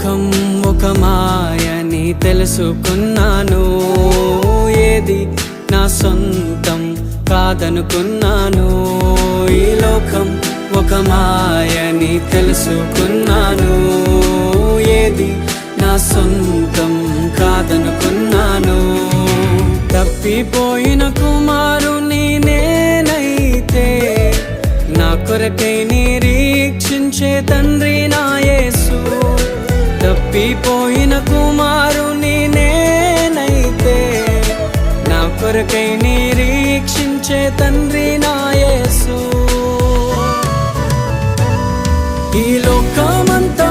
లోకం ఒక మాయని తెలుసుకున్నాను, ఏది నా సొంతం కాదనుకున్నాను. ఈ లోకం ఒక మాయని తెలుసుకున్నాను, ఏది నా సొంతం కాదనుకున్నాను. తప్పిపోయిన కుమారుని నేనైతే, నా కొరకై నిరీక్షించే తండ్రి నా యేసు. తప్పిపోయిన కుమారుని నేనైతే, నా కొరకై నిరీక్షించే తండ్రి నా యేసు. ఈ లోకమంతా